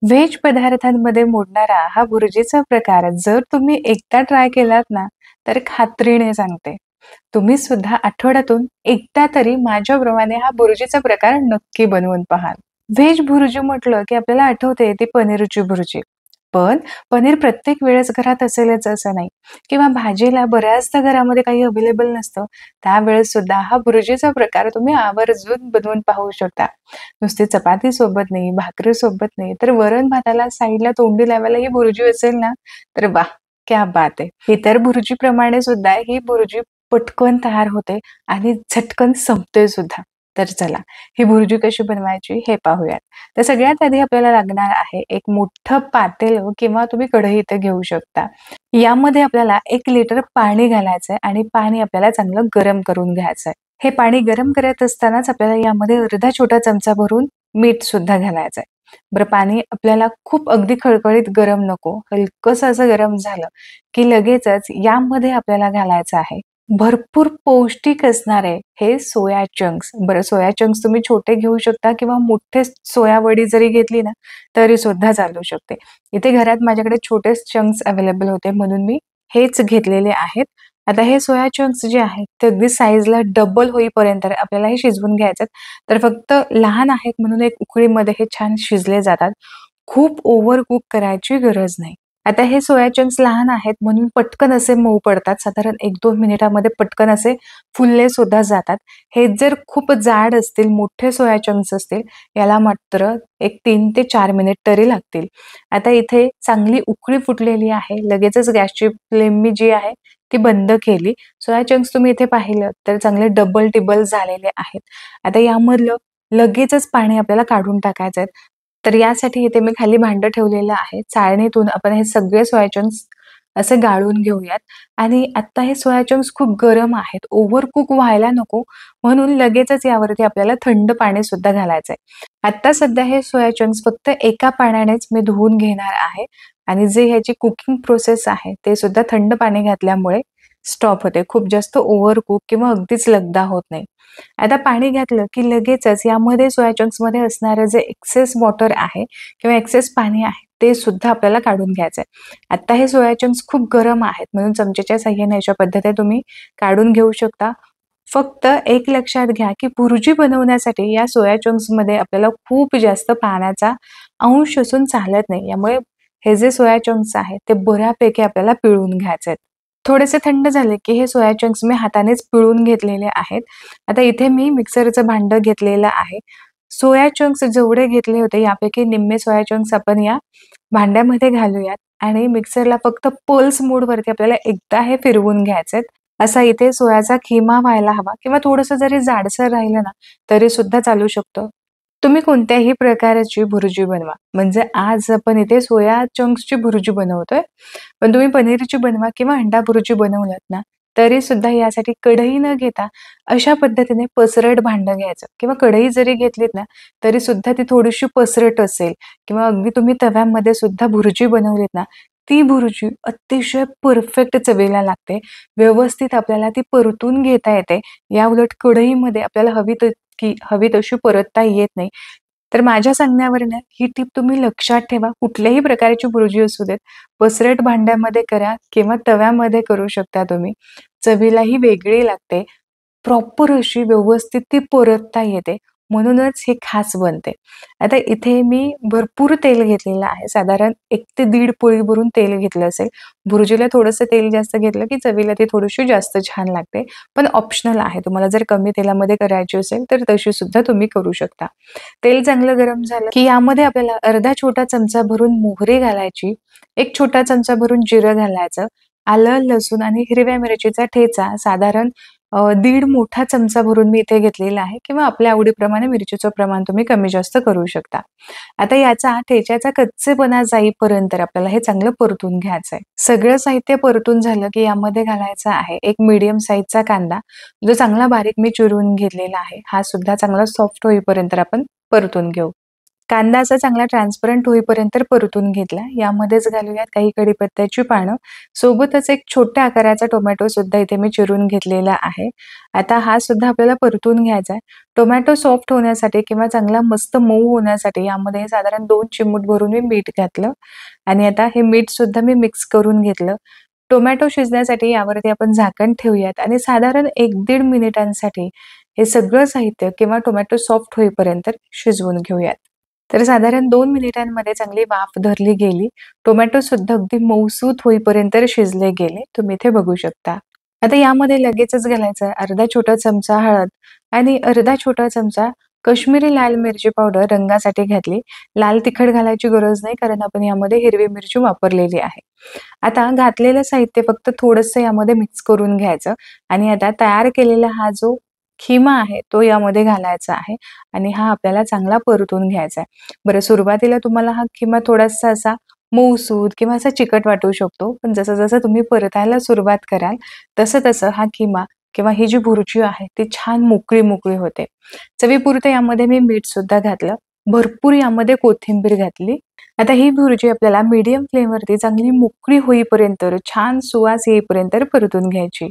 Veg पदार्थांमध्ये मोडणारा हा भुर्जीचा प्रकार जर तुम्ही एकदा ट्राय केलात ना, तर खात्रीने सांगते, तुम्ही सुद्धा आठवड्यातून एकदा तरी माझ्याप्रमाणे हा भुर्जीचा प्रकार नक्की बनवून पहाल. व्हेज भुर्जी म्हटलं, की आपल्याला आठवते ती पनीरची भुर्जी. पण पनीर प्रत्येक वेळेस घरात असेलच असं नाही किंवा भाजीला बऱ्याचदा घरामध्ये काही अवेलेबल नसतं. त्यावेळेस सुद्धा हा भुर्जीचा प्रकार तुम्ही आवर्जून बनवून पाहू शकता. नुसती चपाती सोबत नाही, भाकरी सोबत नाही, तर वरण-भाताला साइडला तोंडी लावायला ही भुर्जी असेल ना, तर वाह! क्या बात है! इतर भुर्जीप्रमाणे सुद्धा ही भुर्जी पटकन तयार होते आणि झटकन संपते सुद्धा. तर चला, ही भुर्जी कशी बनवायची हे पाहूयात. तर सगळ्यात आधी आपल्याला लागणार आहे एक मोठं पातेलं किंवा तुम्ही कढई इथे घेऊ शकता. यामध्ये आपल्याला 1 लिटर पाणी घालायचंय आणि पाणी आपल्याला चांगलं गरम करून घ्यायचंय. हे पाणी गरम करत असतानाच आपल्याला यामध्ये अर्धा छोटा चमचा भरून मीठ सुद्धा घालायचंय. बरं पाणी आपल्याला खूप अगदी खळखळीत गरम नको, हलकंसं असं गरम झालं, की लगेचच यामध्ये आपल्याला घालायचं आहे भरपूर पौष्टिक असणारे हे सोया चंक्स. बरं सोया चंक्स तुम्ही छोटे घेऊ शकता किंवा मोठे सोया वडी जरी घेतली ना, तरी सुद्धा चालू शकते. इथे घरात माझ्याकडे छोटेच चंक्स अवेलेबल होते म्हणून मी हेच घेतलेले आहेत. आता हे सोया चंक्स जे आहेत ते अगदी साइजला डबल होईपर्यंत आपल्याला हे शिजवून घ्यायचं. तर फक्त लहान आहेत म्हणून एक उकळीमध्ये हे छान शिजले जातात. खूप ओव्हर कुक करायची गरज नाही. आता हे सोया चंक्स लहान आहेत म्हणून पटकन असे मऊ पडतात. साधारण 1-2 मिनिटामध्ये पटकन असे फुलले सुद्धा जातात. हे जर खूप जाड असतील, मोठे सोया चंक्स असतील, याला मात्र एक 3 ते 4 मिनिट तरी लागतील. आता इथे चांगली उकळी फुटलेली आहे. लगेचच गॅसची फ्लेम मी जी आहे ती बंद केली. सोया चंक्स तुम्ही इथे पाहिलं तर चांगले डबल-टिबल झालेले आहेत. आता यामधलं लगेचच पाणी आपल्याला काढून टाकायचं आहे. तर यासाठी इथे मी खाली भांडं ठेवलेलं आहे. चाळणीतून आपण हे सगळे सोया चंक्स असे गाळून घेऊयात आणि आता हे सोया चंक्स खूप गरम आहेत. ओव्हर कुक व्हायला नको म्हणून लगेचच यावरती आपल्याला थंड पाणी सुद्धा घालायचंय. आता सध्या हे सोया चंक्स फक्त एका पाण्यानेच मी धुवून घेणार आहे आणि जे ह्याची कुकिंग प्रोसेस आहे ते सुद्धा थंड पाणी घातल्यामुळे स्टॉप होते. खूप जास्त ओव्हर कुक किंवा अगदीच लगदा होत नाही. आता पाणी घातलं की लगेचच यामध्ये सोया चंक्समध्ये असणारं जे एक्सेस वॉटर आहे किंवा एक्सेस पाणी आहे ते सुद्धा आपल्याला काढून घ्यायचंय. आता हे सोया चंक्स खूप गरम आहेत म्हणून चमचेच्या साहाय्याने अशा पद्धतीने तुम्ही काढून घेऊ शकता. फक्त एक लक्षात घ्या, की भुर्जी बनवण्यासाठी या सोया चंक्समध्ये आपल्याला खूप जास्त पाण्याचा अंश असून चालत नाही. यामुळे हे जे सोया चंक्स आहेत ते बऱ्यापैकी आपल्याला पिळून घ्यायचे आहेत. थोडेसे थंड झाले, की हे सोया चंक्स मी हातानेच पिळून घेतलेले आहेत. आता इथे मी मिक्सरचं भांडं घेतलेलं आहे. सोया चंक्स जेवढे घेतले होते यापैकी निम्मे सोया चंक्स आपण या भांड्यामध्ये घालूयात आणि मिक्सरला फक्त पल्स मोडवरती आपल्याला एकदा हे फिरवून घ्यायचेत. असा इथे सोयाचा खिमा व्हायला हवा किंवा थोडंसं जरी जाडसर राहिलं ना, तरी सुद्धा चालू शकतं. तुम्ही कोणत्याही प्रकारची भुर्जी बनवा. म्हणजे आज आपण इथे सोया चंक्सची भुर्जी बनवतोय. पण तुम्ही पनीरची बनवा किंवा अंडा भुर्जी बनवलात ना, तरी सुद्धा यासाठी कढई न घेता अशा पद्धतीने पसरट भांडं घ्यायचं किंवा कढई जरी घेतलीत ना, तरी सुद्धा ती थोडीशी पसरट असेल किंवा अगदी तुम्ही तव्यामध्ये सुद्धा भुर्जी बनवलीत ना, ती भुर्जी अतिशय परफेक्ट चवीला लागते. व्यवस्थित आपल्याला ती परतून घेता येते. याउलट कढईमध्ये आपल्याला हवी तशी परतता येत नाही. तर माझ्या सांगण्यावरनं ही टिप तुम्ही लक्षात ठेवा. कुठल्याही प्रकारची भुर्जी असू देत, पसरट भांड्यामध्ये करा किंवा तव्यामध्ये करू शकता तुम्ही. चवीलाही वेगळी लागते. प्रॉपर अशी व्यवस्थित ती परतता येते. म्हणूनच हे खास बनते. आता इथे मी भरपूर तेल घेतलेलं आहे. साधारण 1 ते दीड पोळी भरून तेल घेतलं असेल. भुर्जीला थोडंसं तेल जास्त घेतलं, की चवीला ती थोडीशी जास्त छान लागते. पण ऑप्शनल आहे. तुम्हाला जर कमी तेलामध्ये करायची असेल, तर तशी सुद्धा तुम्ही करू शकता. तेल चांगलं गरम झालं, की यामध्ये आपल्याला अर्धा छोटा चमचा भरून मोहरी घालायची, 1 छोटा चमचा भरून जिरं घालायचं, आलं, लसूण आणि हिरव्या मिरचीचा ठेचा साधारण दीड मोठा चमचा भरून मी इथे घेतलेला आहे किंवा आपल्या आवडीप्रमाणे मिरचीचं प्रमाण तुम्ही कमी जास्त करू शकता. आता याचा ठेच्याचा कच्चेपणा जाईपर्यंत आपल्याला हे चांगलं परतून घ्यायचं आहे. सगळं साहित्य परतून झालं, की यामध्ये घालायचा आहे एक मीडियम साइजचा कांदा, जो चांगला बारीक मी चिरून घेतलेला आहे. हा सुद्धा चांगला सॉफ्ट होईपर्यंत आपण परतून घेऊ. कांदा असा चांगला ट्रान्सपरंट होईपर्यंत परतून घेतला. यामध्येच घालूयात काही कढीपत्त्याची पानं. सोबतच एक छोट्या आकाराचा टोमॅटो सुद्धा इथे मी चिरून घेतलेला आहे. आता हा सुद्धा आपल्याला परतून घ्यायचा आहे. टोमॅटो सॉफ्ट होण्यासाठी किंवा चांगला मस्त मऊ होण्यासाठी यामध्ये साधारण 2 चिमूट भरून मी मीठ घातलं आणि आता हे मीठ सुद्धा मी मिक्स करून घेतलं. टोमॅटो शिजण्यासाठी यावरती आपण झाकण ठेवूयात आणि साधारण 1-1.5 मिनिटांसाठी हे सगळं साहित्य किंवा टोमॅटो सॉफ्ट होईपर्यंत शिजवून घेऊयात. तर साधारण 2 मिनिटांमध्ये चांगली वाफ धरली गेली. टोमॅटो सुद्धा अगदी मऊसूत होईपर्यंत शिजले गेले. तुम्ही इथे बघू शकता. आता यामध्ये लगेचच घालायचं अर्धा छोटा चमचा हळद आणि अर्धा छोटा चमचा काश्मीरी लाल मिरची पावडर रंगासाठी घातली. लाल तिखट घालायची गरज नाही कारण आपण यामध्ये हिरवी मिरची वापरलेली आहे. आता घातलेलं साहित्य फक्त थोडंसं यामध्ये मिक्स करून घ्यायचं आणि आता तयार केलेला हा जो खिमा आहे तो यामध्ये घालायचा आहे आणि हा आपल्याला चांगला परतून घ्यायचा आहे. बरं सुरुवातीला तुम्हाला हा खिमा थोडासा असा मऊसूत किंवा असा चिकट वाटू शकतो. पण जसं-जसं तुम्ही परतायला सुरुवात कराल, तसं-तसं हा खिमा किंवा ही जी भुर्जी आहे ती छान मोकळी-मोकळी होते. चवीपुरतं यामध्ये मी मीठ सुद्धा घातलं. भरपूर यामध्ये कोथिंबीर घातली. आता ही भुर्जी आपल्याला मीडियम फ्लेमवरती चांगली मोकळी होईपर्यंत, छान सुवास येईपर्यंत परतून घ्यायची.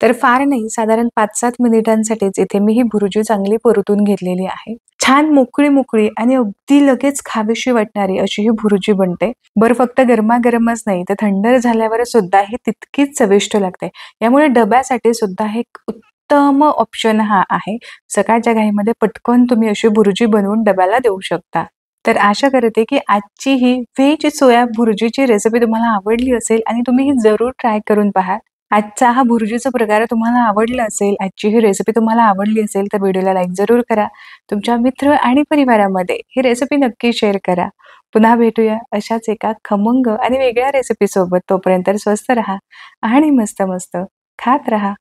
तर फार नाही, साधारण 5-7 मिनिटांसाठीच इथे मी ही भुर्जी चांगली परतून घेतलेली आहे. छान मोकळी-मोकळी आणि अगदी लगेच खावीशी वाटणारी अशी ही भुर्जी बनते. बरं फक्त गरमागरमच नाही, तर थंड झाल्यावर सुद्धा ही तितकीच चविष्ट लागते. यामुळे डब्यासाठी सुद्धा हे एक उत्तम ऑप्शन हा आहे. सकाळच्या घाईमध्ये पटकन तुम्ही अशी भुर्जी बनवून डब्याला देऊ शकता. तर आशा करते, की आजची ही व्हेज सोया भुर्जीची रेसिपी तुम्हाला आवडली असेल आणि तुम्ही ही जरूर ट्राय करून पहा. आजचा हा भुर्जीचा प्रकार तुम्हाला आवडला असेल, आजची ही रेसिपी तुम्हाला आवडली असेल, तर व्हिडिओला लाईक जरूर करा. तुमच्या मित्र आणि परिवारामध्ये ही रेसिपी नक्की शेअर करा. पुन्हा भेटूया अशाच एका खमंग आणि वेगळ्या रेसिपीसोबत. तोपर्यंत स्वस्थ राहा आणि मस्त-मस्त खात राहा.